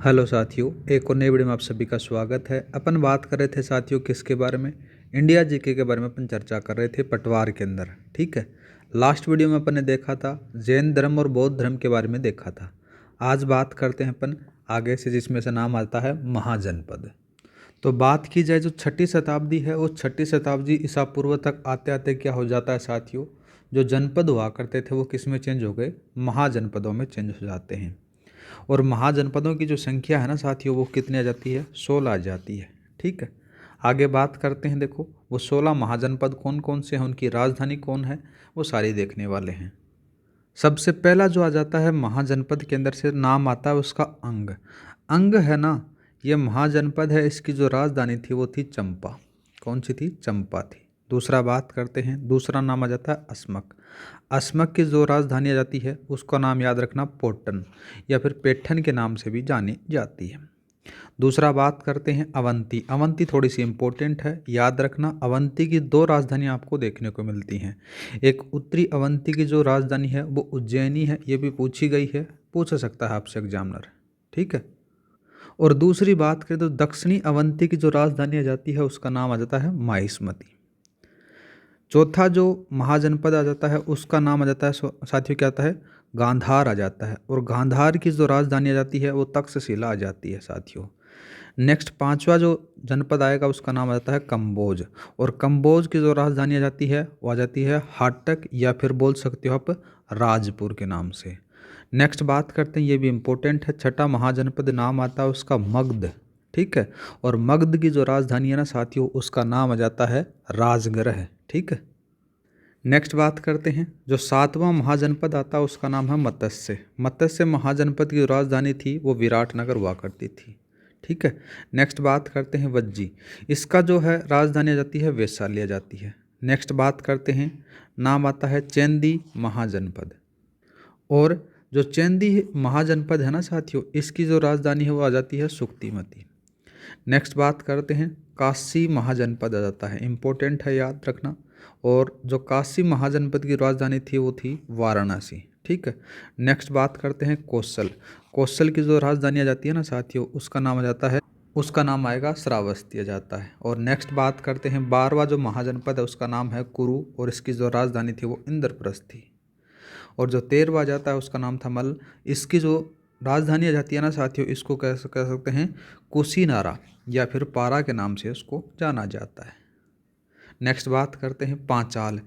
Hello साथियों, एक और नई वीडियो में आप सभी का स्वागत है। अपन बात कर रहे थे साथियों किसके बारे में? इंडिया जीके के बारे में अपन चर्चा कर रहे थे पटवार के अंदर। ठीक है, लास्ट वीडियो में अपन ने देखा था जैन धर्म और बौद्ध धर्म के बारे में देखा था। आज बात करते हैं अपन आगे से, जिसमें से नाम आता है महाजनपद। तो बात की जाए जो छठी शताब्दी है, वो छठी शताब्दी ईसा पूर्व तक आते आते क्या हो जाता है साथियों, जो जनपद हुआ करते थे वो किस में चेंज हो गए? महाजनपदों में चेंज हो जाते हैं। और महाजनपदों की जो संख्या है ना साथियों, वो कितनी आ जाती है? 16 आ जाती है। ठीक है, आगे बात करते हैं। देखो वो 16 महाजनपद कौन कौन से हैं, उनकी राजधानी कौन है, वो सारी देखने वाले हैं। सबसे पहला जो आ जाता है महाजनपद के अंदर से नाम आता है उसका अंग। अंग है ना, ये महाजनपद है, इसकी जो राजधानी थी वो थी चंपा। कौन सी थी? चंपा थी। दूसरा बात करते हैं, दूसरा नाम आ जाता है अस्मक। अस्मक की जो राजधानी आ जाती है उसका नाम याद रखना पोटन, या फिर पेठन के नाम से भी जानी जाती है। दूसरा बात करते हैं अवंती। अवंती थोड़ी सी इंपॉर्टेंट है, याद रखना। अवंती की दो राजधानियाँ आपको देखने को मिलती हैं। एक उत्तरी अवंती की जो राजधानी है वो उज्जैनी है, ये भी पूछी गई है, पूछ सकता है आपसे एग्जामिनर। ठीक है, और दूसरी बात करें तो दक्षिणी अवंती की जो राजधानी आ जाती है उसका नाम आ जाता है माहिष्मती। चौथा जो महाजनपद आ जाता है उसका नाम आ जाता है साथियों क्या आता है? गांधार आ जाता है। और गांधार की जो राजधानी आ जाती है वो तक्षशिला आ जाती है साथियों। नेक्स्ट पांचवा जो जनपद आएगा उसका नाम आ जाता है कंबोज। और कंबोज की जो राजधानी आ जाती है वो आ जाती है हाटक, या फिर बोल सकते हो आप राजपुर के नाम से। नेक्स्ट बात करते हैं, ये भी इम्पोर्टेंट है, छठा महाजनपद नाम आता है उसका मगध। ठीक है, और मगध की जो राजधानी है ना साथियों उसका नाम आ जाता है राजगृह। ठीक है, नेक्स्ट बात करते हैं, जो सातवां महाजनपद आता है उसका नाम है मत्स्य। मत्स्य महाजनपद की राजधानी थी वो विराटनगर हुआ करती थी। ठीक है, नेक्स्ट बात करते हैं वज्जी। इसका जो है राजधानी आ जाती है वैशाली आ जाती है। नेक्स्ट बात करते हैं, नाम आता है चेंदी महाजनपद। और जो चेंदी महाजनपद है ना साथियों, इसकी जो राजधानी है वो आ जाती है सुक्तिमती। नेक्स्ट बात करते हैं, काशी महाजनपद आ जाता है, इम्पोर्टेंट है, याद रखना। और जो काशी महाजनपद की राजधानी थी वो थी वाराणसी। ठीक है, नेक्स्ट बात करते हैं कौशल। कौशल की जो राजधानी आ जाती है ना साथियों उसका नाम आ जाता है, उसका नाम आएगा श्रावस्ती आ जाता है। और नेक्स्ट बात करते हैं 12वां जो महाजनपद है उसका नाम है कुरु, और इसकी जो राजधानी थी वो इंद्रप्रस्थ थी। और जो 13वां जाता है उसका नाम था मल। इसकी जो राजधानी आ जाती है ना साथियों, इसको कह सकते हैं कुशीनारा, या फिर पारा के नाम से उसको जाना जाता है। नेक्स्ट बात करते हैं पांचाल।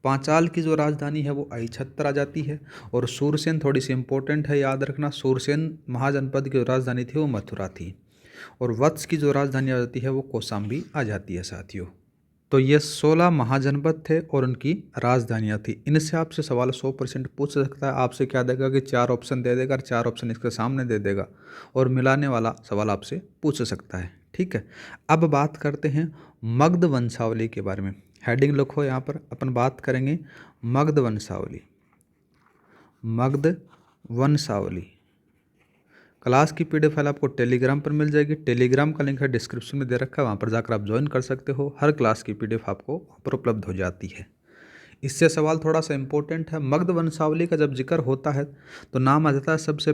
पांचाल की जो राजधानी है वो अहिछत्र आ जाती है। और सूरसेन थोड़ी सी इंपॉर्टेंट है, याद रखना। सूरसेन महाजनपद की जो राजधानी थी वो मथुरा थी। और वत्स की जो राजधानी आ जाती है वो कौशाम्बी आ जाती है साथियों। तो ये 16 महाजनपद थे और उनकी राजधानियाँ थी। इनसे आपसे सवाल 100% पूछ सकता है। आपसे क्या देगा कि 4 ऑप्शन दे देगा और 4 ऑप्शन इसके सामने दे देगा, और मिलाने वाला सवाल आपसे पूछ सकता है। ठीक है, अब बात करते हैं मगध वंशावली के बारे में। हेडिंग लिखो यहाँ पर, अपन बात करेंगे मगध वंशावली। मगध वंशावली क्लास की पीडीएफ फाइल आपको टेलीग्राम पर मिल जाएगी। टेलीग्राम का लिंक है डिस्क्रिप्शन में दे रखा है, वहाँ पर जाकर आप ज्वाइन कर सकते हो। हर क्लास की पीडीएफ आपको वहाँ पर उपलब्ध हो जाती है। इससे सवाल थोड़ा सा इंपॉर्टेंट है। मगध वंशावली का जब जिक्र होता है तो नाम आ जाता है सबसे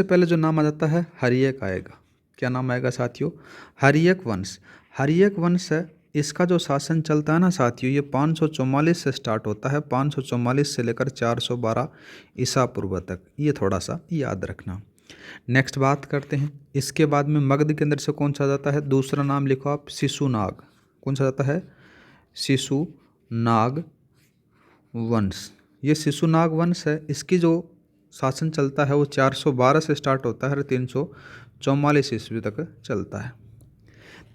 पहले जो नाम आ जाता है हर्यक आएगा। क्या नाम आएगा साथियों? हर्यक वंश। हर्यक वंश है, इसका जो शासन चलता है ना साथियों, ये 544 से स्टार्ट होता है, 544 से लेकर 412 ईसा पूर्व तक। ये थोड़ा सा याद रखना। नेक्स्ट बात करते हैं, इसके बाद में मगध के अंदर से कौन सा जाता है? दूसरा नाम लिखो आप, शिशुनाग। कौन सा जाता है? शिशुनाग वंश। ये शिशुनाग वंश है, इसकी जो शासन चलता है वो 412 से स्टार्ट होता है और 344 ईस्वी तक चलता है।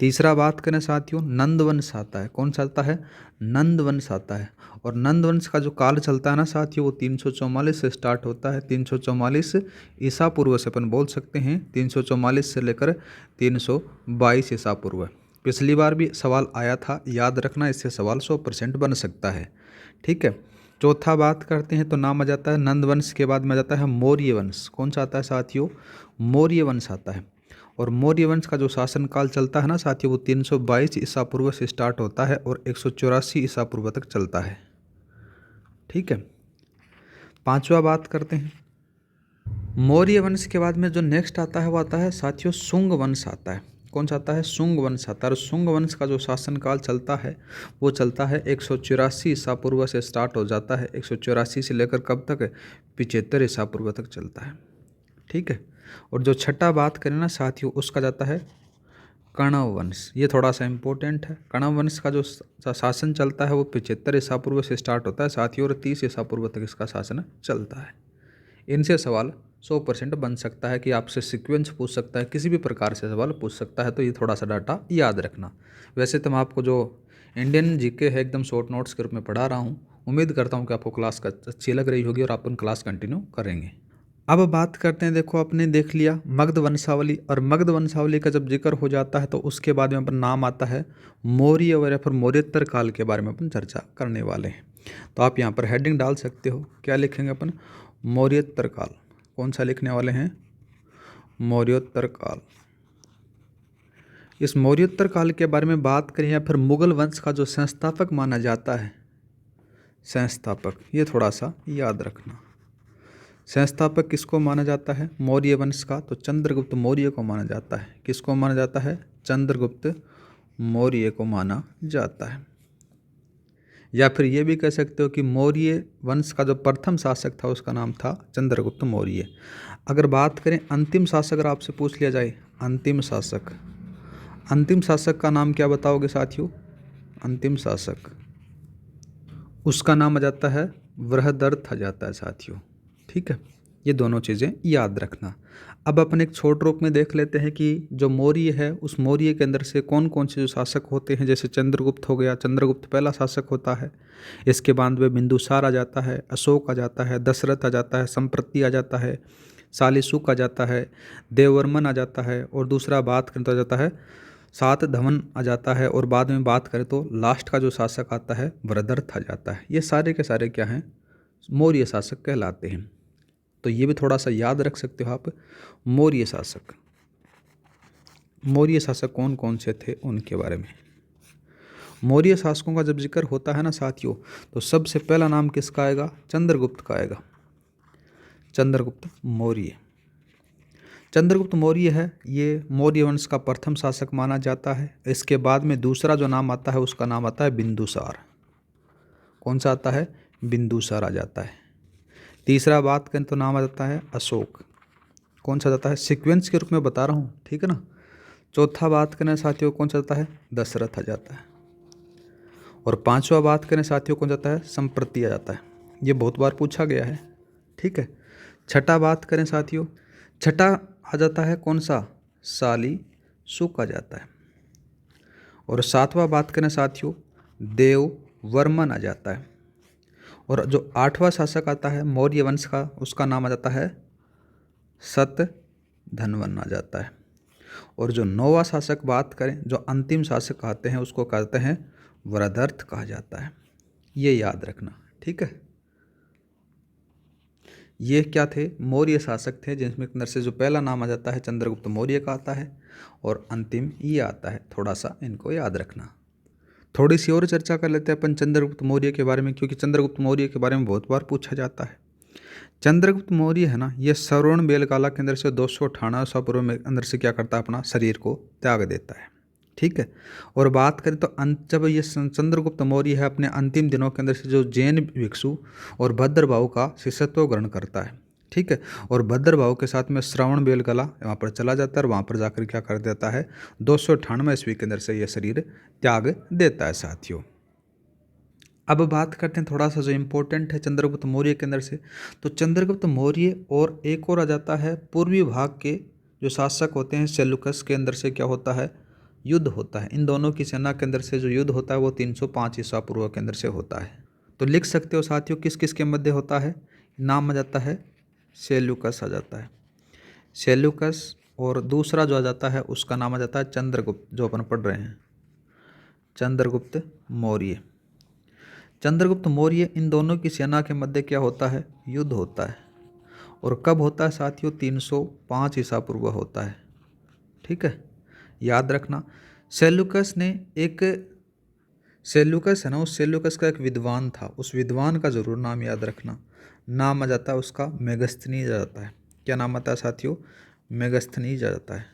तीसरा बात करें साथियों, नंद वंश आता है। कौन सा आता है? नंद वंश आता है। और नंद वंश का जो काल चलता है ना साथियों वो 344 से स्टार्ट होता है, 344 ईसा पूर्व से अपन बोल सकते हैं, 344 से लेकर 322 ईसा पूर्व। पिछली बार भी सवाल आया था, याद रखना, इससे सवाल 100% बन सकता है। ठीक है, चौथा बात करते हैं तो नाम आ जाता है नंद वंश के बाद में आ जाता है मौर्य वंश। कौन सा आता है साथियों? मौर्य वंश आता है। और मौर्य वंश का जो शासनकाल चलता है ना साथियों वो 322 ईसा पूर्व से स्टार्ट होता है और 184 ईसा पूर्व तक चलता है। ठीक है, पांचवा बात करते हैं, मौर्य वंश के बाद में जो नेक्स्ट आता है वो आता है साथियों शुंग वंश आता है। कौन सा आता है? शुंग वंश आता है। और शुंग वंश का जो शासनकाल चलता है वो चलता है 184 ईसा पूर्व से स्टार्ट हो जाता है। 184 से लेकर कब तक? 75 ईसा पूर्व तक चलता है। ठीक है। और जो छठा बात करें ना साथियों, उसका जाता है कण्व वंश। ये थोड़ा सा इम्पोर्टेंट है। कण्व वंश का जो शासन चलता है वो 75 ईसा पूर्व से स्टार्ट होता है साथियों, और 30 ईसा पूर्व तक इसका शासन चलता है। इनसे सवाल 100% बन सकता है कि आपसे सीक्वेंस पूछ सकता है, किसी भी प्रकार से सवाल पूछ सकता है, तो ये थोड़ा सा डाटा याद रखना। वैसे तो मैं आपको जो इंडियन जीके है एकदम शॉर्ट नोट्स के रूप में पढ़ा रहा हूँ। उम्मीद करता हूँ कि आपको क्लास का अच्छी लग रही होगी और आप क्लास कंटिन्यू करेंगे। अब बात करते हैं, देखो आपने देख लिया मगध वंशावली, और मगध वंशावली का जब जिक्र हो जाता है तो उसके बाद में अपन नाम आता है मौर्य या फिर मौर्योत्तर काल के बारे में अपन चर्चा करने वाले हैं। तो आप यहाँ पर हेडिंग डाल सकते हो, क्या लिखेंगे अपन? मौर्योत्तर काल। कौन सा लिखने वाले हैं? मौर्योत्तर काल। इस मौर्योत्तर काल के बारे में बात करें या फिर मुगल वंश का जो संस्थापक माना जाता है, संस्थापक, ये थोड़ा सा याद रखना। संस्थापक किसको माना जाता है मौर्य वंश का? तो चंद्रगुप्त मौर्य को माना जाता है। किसको माना जाता है? चंद्रगुप्त मौर्य को माना जाता है। या फिर ये भी कह सकते हो कि मौर्य वंश का जो प्रथम शासक था उसका नाम था चंद्रगुप्त मौर्य। अगर बात करें अंतिम शासक, अगर आपसे पूछ लिया जाए अंतिम शासक, अंतिम शासक का नाम क्या बताओगे साथियों? अंतिम शासक, उसका नाम आ जाता है बृहदर्थ आ जाता है साथियों। ठीक है, ये दोनों चीज़ें याद रखना। अब अपन एक छोटे रूप में देख लेते हैं कि जो मौर्य है उस मौर्य के अंदर से कौन कौन से जो शासक होते हैं। जैसे चंद्रगुप्त हो गया, चंद्रगुप्त पहला शासक होता है। इसके बाद में बिंदुसार आ जाता है, अशोक आ जाता है, दशरथ आ जाता है, संप्रति आ जाता है, शालिशुक आ जाता है, देववर्मन आ जाता है, और दूसरा बात करता जाता है सातधवन आ जाता है। और बाद में बात करें तो लास्ट का जो शासक आता है वृहदर्थ आ जाता है। ये सारे के सारे क्या हैं? मौर्य शासक कहलाते हैं। तो ये भी थोड़ा सा याद रख सकते हो आप। मौर्य शासक, मौर्य शासक कौन कौन से थे उनके बारे में। मौर्य शासकों का जब जिक्र होता है ना साथियों, तो सबसे पहला नाम किसका आएगा? चंद्रगुप्त का आएगा। चंद्रगुप्त मौर्य, चंद्रगुप्त मौर्य है, ये मौर्य वंश का प्रथम शासक माना जाता है। इसके बाद में दूसरा जो नाम आता है उसका नाम आता है बिंदुसार। कौन सा आता है? बिंदुसार आ जाता है। तीसरा बात करें तो नाम आ जाता है अशोक। कौन सा जाता है? सीक्वेंस के रूप में बता रहा हूँ, ठीक है ना। चौथा बात करें साथियों कौन सा जाता है? दशरथ आ जाता है। और पांचवा बात करें साथियों कौन जाता है? संप्रति आ जाता है। ये बहुत बार पूछा गया है, ठीक है। छठा बात करें साथियों, छठा आ जाता है कौन सा? शालिशुक आ जाता है। और सातवां बात करें साथियों, देववर्मन आ जाता है। और जो आठवां शासक आता है मौर्य वंश का, उसका नाम आ जाता है शतधन्वन आ जाता है। और जो नौवां शासक बात करें, जो अंतिम शासक आते हैं, उसको कहते हैं वृहदर्थ कहा जाता है। ये याद रखना, ठीक है। ये क्या थे? मौर्य शासक थे, जिसमें अंदर से जो पहला नाम आ जाता है चंद्रगुप्त मौर्य का आता है, और अंतिम ये आता है। थोड़ा सा इनको याद रखना। थोड़ी सी और चर्चा कर लेते हैं अपन चंद्रगुप्त मौर्य के बारे में, क्योंकि चंद्रगुप्त मौर्य के बारे में बहुत बार पूछा जाता है। चंद्रगुप्त मौर्य है ना, ये श्रवण बेलगाला के अंदर से 298 ईसा पूर्व में अंदर से क्या करता है? अपना शरीर को त्याग देता है, ठीक है। और बात करें तो जब ये चंद्रगुप्त मौर्य है, अपने अंतिम दिनों के अंदर से जो जैन भिक्षु और भद्रभाव का शिष्यत्व ग्रहण करता है, ठीक है। और भद्रभाव के साथ में श्रवण बेलगाला वहाँ पर चला जाता है, और वहाँ पर जाकर क्या कर देता है? 298 ईस्वी के अंदर से यह शरीर त्याग देता है साथियों। अब बात करते हैं थोड़ा सा जो इम्पोर्टेंट है चंद्रगुप्त मौर्य के अंदर से। तो चंद्रगुप्त मौर्य और एक और आ जाता है पूर्वी भाग के जो शासक होते हैं सेल्युकस के अंदर से क्या होता है? युद्ध होता है। इन दोनों की सेना के अंदर से जो युद्ध होता है वो 305 ईसा पूर्व के अंदर से होता है। तो लिख सकते हो साथियों किस किस के मध्य होता है? नाम आ जाता है सेल्युकस आ जाता है, सेल्युकस। और दूसरा जो आ जाता है उसका नाम आ जाता है चंद्रगुप्त, जो अपन पढ़ रहे हैं, चंद्रगुप्त मौर्य। चंद्रगुप्त मौर्य, इन दोनों की सेना के मध्य क्या होता है? युद्ध होता है। और कब होता है साथियों? 305 ईसा पूर्व होता है, ठीक है। याद रखना। सेल्युकस ने एक, सेल्युकस है ना, उस सेल्युकस का एक विद्वान था, उस विद्वान का जरूर नाम याद रखना। नाम आ जाता है उसका मेगस्थनीज आ जाता है। क्या नाम आता है साथियों? मेगस्थनीज आ जाता है।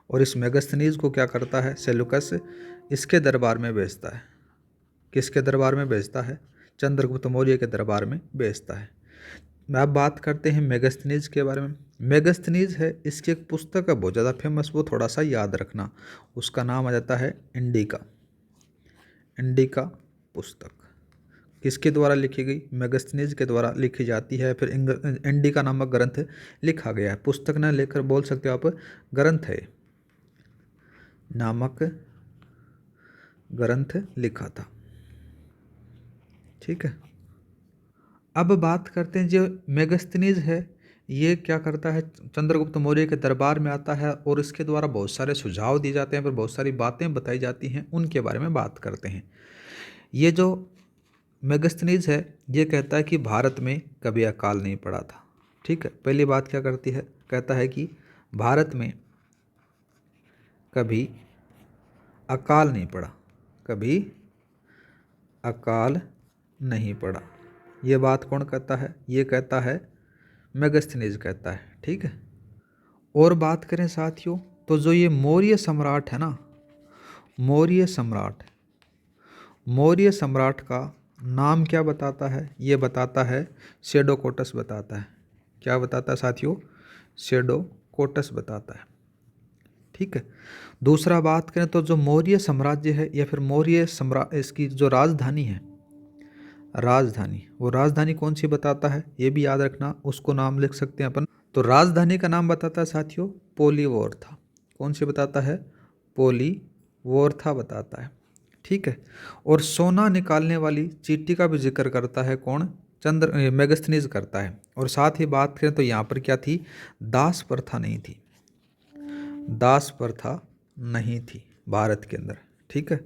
और इस मेगस्थनीज को क्या करता है सेल्यूकस? इसके दरबार में भेजता है। किसके दरबार में भेजता है? चंद्रगुप्त मौर्य के दरबार में भेजता है। अब बात करते हैं मेगस्थनीज के बारे में। मेगस्थनीज है, इसकी एक पुस्तक है बहुत ज़्यादा फेमस, वो थोड़ा सा याद रखना। उसका नाम आ जाता है इंडिका। इंडिका पुस्तक किसके द्वारा लिखी गई? मेगस्थनीज के द्वारा लिखी जाती है। फिर इंडिका नामक ग्रंथ लिखा गया है। पुस्तक ना लेकर बोल सकते हो आप, ग्रंथ है, नामक ग्रंथ लिखा था। ठीक है। अब बात करते हैं जो मेगस्थनीज है, ये क्या करता है? चंद्रगुप्त मौर्य के दरबार में आता है और इसके द्वारा बहुत सारे सुझाव दिए जाते हैं, पर बहुत सारी बातें बताई जाती हैं, उनके बारे में बात करते हैं। ये जो मेगस्थनीज है, ये कहता है कि भारत में कभी अकाल नहीं पड़ा था। ठीक है। पहली बात क्या करती है? कहता है कि भारत में कभी अकाल नहीं पड़ा, कभी अकाल नहीं पड़ा। ये बात कौन कहता है? ये कहता है मेगस्थनीज कहता है। ठीक है। और बात करें साथियों, तो जो ये मौर्य सम्राट है ना, मौर्य सम्राट, मौर्य सम्राट का नाम क्या बताता है? ये बताता है सेडोकोटस बताता है। क्या बताता है साथियों? सेडोकोटस बताता है। ठीक है। दूसरा बात करें तो जो मौर्य साम्राज्य है या फिर मौर्य सम्राट, इसकी जो राजधानी है, राजधानी, वो राजधानी कौन सी बताता है? ये भी याद रखना, उसको नाम लिख सकते हैं अपन। तो राजधानी का नाम बताता है साथियों पोलीवोरथा। कौन सी बताता है? पोलीवोरथा बताता है। ठीक है। और सोना निकालने वाली चीटी का भी जिक्र करता है कौन? मेगस्थनीज करता है। और साथ ही बात करें तो यहाँ पर क्या थी? दास प्रथा नहीं थी, दास प्रथा नहीं थी भारत के अंदर। ठीक है।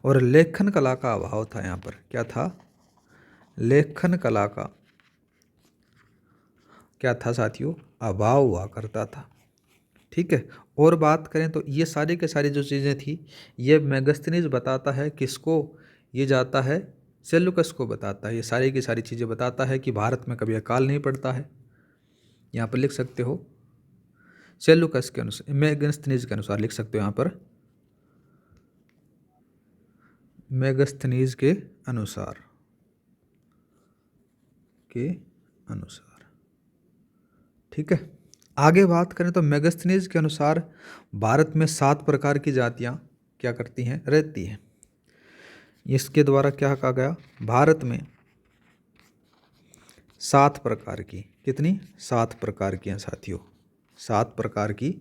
और लेखन कला का अभाव था यहाँ पर। क्या था? लेखन कला का क्या था साथियों? अभाव हुआ करता था। ठीक है। और बात करें तो ये सारी के सारी जो चीज़ें थी, ये मेगस्थनीज बताता है किसको? ये जाता है सेल्यूकस को बताता है। ये सारी की सारी चीज़ें बताता है कि भारत में कभी अकाल नहीं पड़ता है। यहाँ पर लिख सकते हो सेल्यूकस के अनुसार, मेगस्थनीज के अनुसार लिख सकते हो यहाँ पर, मेगस्थनीज के अनुसार, के अनुसार। ठीक है। आगे बात करें तो मेगस्थनीज के अनुसार भारत में 7 प्रकार की जातियां क्या करती हैं? रहती हैं। इसके द्वारा क्या कहा गया? भारत में 7 प्रकार की, कितनी? 7 प्रकार की हैं साथियों, 7 प्रकार की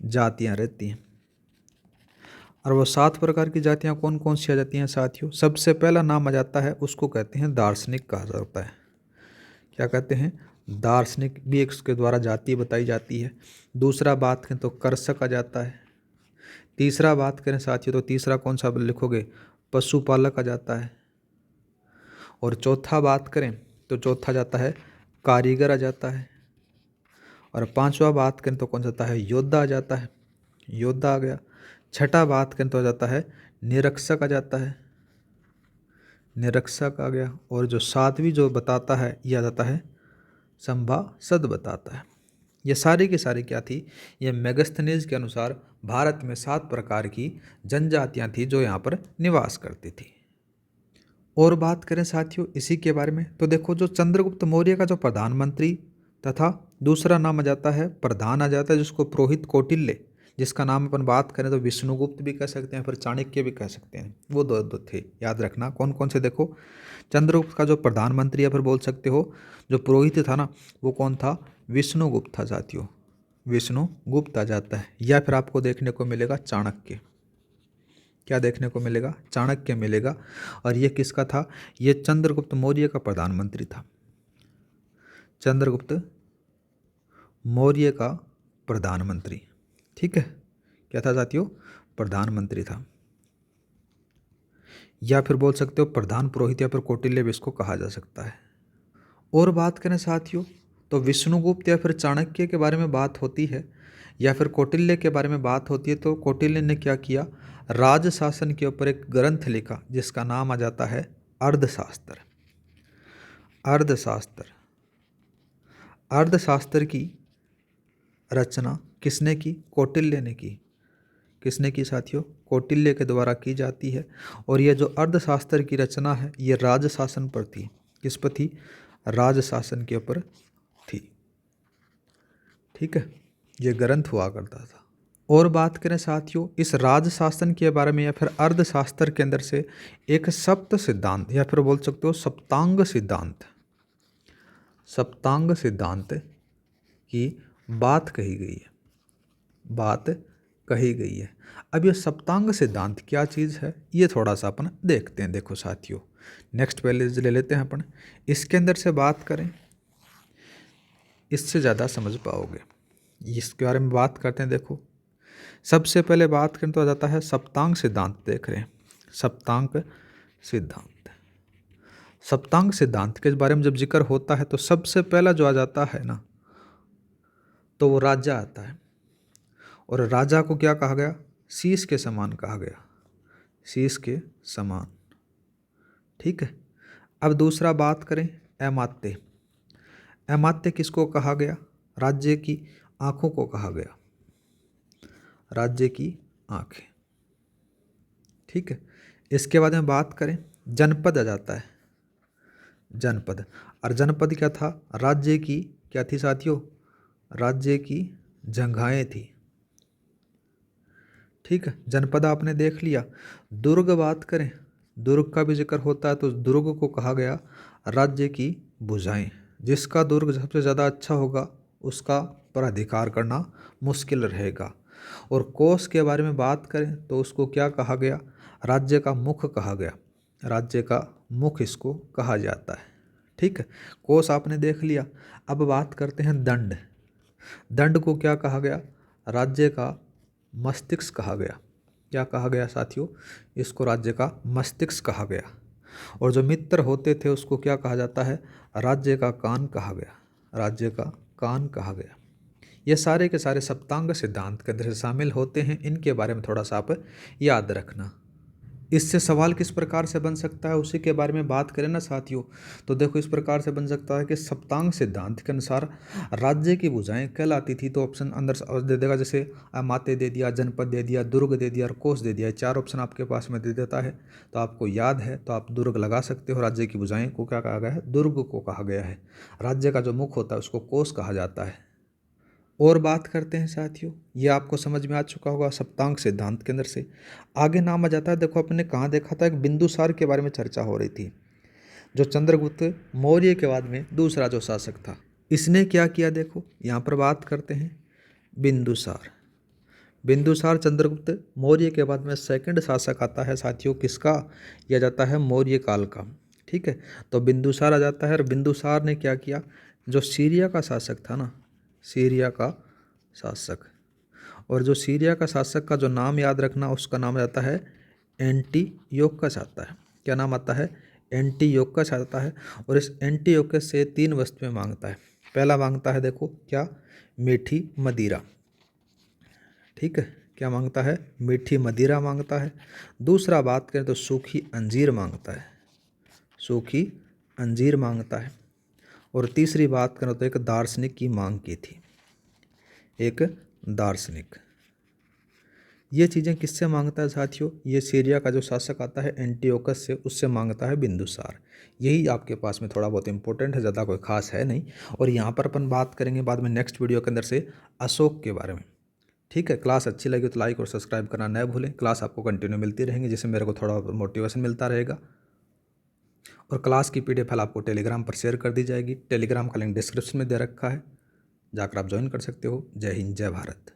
जातियां रहती हैं। और वो 7 प्रकार की जातियां कौन कौन सी आ जाती हैं साथियों? सबसे पहला नाम आ जाता है, उसको कहते हैं दार्शनिक कहा जाता है। क्या कहते हैं? दार्शनिक भी इसके द्वारा जाति बताई जाती है। दूसरा बात करें तो कर्षक आ जाता है। तीसरा बात करें साथियों तो तीसरा कौन सा लिखोगे? पशुपालक आ जाता है। और चौथा बात करें तो चौथा जाता है कारीगर आ जाता है। और पांचवा बात करें तो कौन सा आता है? योद्धा आ जाता है, योद्धा आ गया। छठा बात करें तो आ जाता है निरीक्षक आ जाता है, निरीक्षक आ गया। और जो सातवीं जो बताता है ये आ जाता है संभासद बताता है। ये सारी की सारी क्या थी? ये मेगस्थनीज के अनुसार भारत में 7 प्रकार की जनजातियां थी जो यहाँ पर निवास करती थी। और बात करें साथियों इसी के बारे में, तो देखो जो चंद्रगुप्त मौर्य का जो प्रधानमंत्री तथा दूसरा नाम आ जाता है प्रधान आ जाता है, जिसको पुरोहित कौटिल्य, जिसका नाम अपन बात करें तो विष्णुगुप्त भी कह सकते हैं, फिर चाणक्य भी कह सकते हैं। वो दो थे, याद रखना कौन कौन से। देखो चंद्रगुप्त का जो प्रधानमंत्री या फिर बोल सकते हो जो पुरोहित था ना, वो कौन था? विष्णुगुप्त था साथियों, विष्णुगुप्त आ जाता है। या फिर आपको देखने को मिलेगा चाणक्य। क्या देखने को मिलेगा? चाणक्य मिलेगा। और ये किसका था? ये चंद्रगुप्त मौर्य का प्रधानमंत्री था, चंद्रगुप्त मौर्य का प्रधानमंत्री। ठीक है। क्या था साथियों? प्रधानमंत्री था। या फिर बोल सकते हो प्रधान पुरोहित या फिर कौटिल्य भी इसको कहा जा सकता है। और बात करें साथियों तो विष्णुगुप्त या फिर चाणक्य के बारे में बात होती है या फिर कौटिल्य के बारे में बात होती है, तो कौटिल्य ने क्या किया? राजशासन के ऊपर एक ग्रंथ लिखा जिसका नाम आ जाता है अर्थशास्त्र। अर्थशास्त्र, अर्थशास्त्र की रचना किसने की? कौटिल्य ने की। किसने की साथियों? कौटिल्य के द्वारा की जाती है। और यह जो अर्थशास्त्र की रचना है ये राजशासन पर थी। किस पर थी? राजशासन के ऊपर थी। ठीक है, ये ग्रंथ हुआ करता था। और बात करें साथियों इस राजशासन के बारे में या फिर अर्थशास्त्र के अंदर से एक सप्त सिद्धांत या फिर बोल सकते हो सप्तांग सिद्धांत, सप्तांग सिद्धांत की बात कही गई है, बात कही गई है। अब ये सप्तांग सिद्धांत क्या चीज़ है ये थोड़ा सा अपन देखते हैं। देखो साथियों, नेक्स्ट पेज ले लेते हैं अपन। इसके अंदर से बात करें, इससे ज़्यादा समझ पाओगे। इसके बारे में बात करते हैं। देखो सबसे पहले बात करें तो आ जाता है सप्तांग सिद्धांत। देख रहे हैं सप्तांग सिद्धांत। सप्तांग सिद्धांत के बारे में जब जिक्र होता है तो सबसे पहला जो आ जाता है ना तो वो राजा आता है। और राजा को क्या कहा गया? शीश के समान कहा गया, शीश के समान। ठीक है, अब दूसरा बात करें अमात्य। अमात्य किसको कहा गया? राज्य की आंखों को कहा गया, राज्य की आंखें। ठीक है, इसके बाद में बात करें जनपद आ जाता है, जनपद। और जनपद क्या था? राज्य की क्या थी साथियों? राज्य की जंघाएं थी। ठीक है, जनपद आपने देख लिया। दुर्ग बात करें, दुर्ग का भी जिक्र होता है तो दुर्ग को कहा गया राज्य की भुजाएं। जिसका दुर्ग सबसे ज़्यादा अच्छा होगा उसका पर अधिकार करना मुश्किल रहेगा। और कोष के बारे में बात करें तो उसको क्या कहा गया? राज्य का मुख कहा गया, राज्य का मुख इसको कहा जाता है। ठीक है, कोष आपने देख लिया। अब बात करते हैं दंड। दंड को क्या कहा गया? राज्य का मस्तिष्क कहा गया। क्या कहा गया साथियों? इसको राज्य का मस्तिष्क कहा गया। और जो मित्र होते थे उसको क्या कहा जाता है? राज्य का कान कहा गया, राज्य का कान कहा गया। ये सारे के सारे सप्तांग सिद्धांत के अंदर से शामिल होते हैं। इनके बारे में थोड़ा सा आप याद रखना। इससे सवाल किस प्रकार से बन सकता है उसी के बारे में बात करें ना साथियों, तो देखो इस प्रकार से बन सकता है कि सप्तांग सिद्धांत के अनुसार राज्य की भुजाएं कहलाती थी। तो ऑप्शन अंदर दे देगा, जैसे अमात्य दे दिया, जनपद दे दिया, दुर्ग दे दिया और कोष दे दिया। चार ऑप्शन आपके पास में दे देता है तो आपको याद है तो आप दुर्ग लगा सकते हो। राज्य की भुजाएं को क्या कहा गया है? दुर्ग को कहा गया है। राज्य का जो मुख होता है उसको कोष कहा जाता है। और बात करते हैं साथियों, ये आपको समझ में आ चुका होगा सप्तांग सिद्धांत के अंदर से। आगे नाम आ जाता है, देखो अपने कहाँ देखा था, एक बिंदुसार के बारे में चर्चा हो रही थी, जो चंद्रगुप्त मौर्य के बाद में दूसरा जो शासक था। इसने क्या किया? देखो यहाँ पर बात करते हैं बिंदुसार। बिंदुसार चंद्रगुप्त मौर्य के बाद में सेकंड शासक आता है साथियों। किसका? यह जाता है मौर्य काल का। ठीक है, तो बिंदुसार आ जाता है। और बिंदुसार ने क्या किया? जो सीरिया का शासक था ना, सीरिया का शासक, और जो सीरिया का शासक का जो नाम याद रखना उसका नाम आता है एंटीयोकस आता है। क्या नाम आता है? एंटीयोकस आता है। और इस एंटीयोकस से तीन वस्तुएं मांगता है। पहला मांगता है देखो क्या? मीठी मदिरा। ठीक है, क्या मांगता है? मीठी मदिरा मांगता है। दूसरा बात करें तो सूखी अंजीर मांगता है, सूखी अंजीर मांगता है। और तीसरी बात करें तो एक दार्शनिक की मांग की थी, एक दार्शनिक। ये चीज़ें किससे मांगता है साथियों? ये सीरिया का जो शासक आता है एंटीओकस से, उससे मांगता है बिंदुसार। यही आपके पास में थोड़ा बहुत इंपॉर्टेंट है, ज़्यादा कोई खास है नहीं। और यहाँ पर अपन बात करेंगे बाद में नेक्स्ट वीडियो के अंदर से अशोक के बारे में। ठीक है, क्लास अच्छी लगी तो लाइक और सब्सक्राइब करना न भूलें। क्लास आपको कंटिन्यू मिलती रहेंगी जिससे मेरे को थोड़ा मोटिवेशन मिलता रहेगा। और क्लास की PDF फाइल आपको टेलीग्राम पर शेयर कर दी जाएगी। टेलीग्राम का लिंक डिस्क्रिप्शन में दे रखा है, जाकर आप ज्वाइन कर सकते हो। जय हिंद, जय भारत।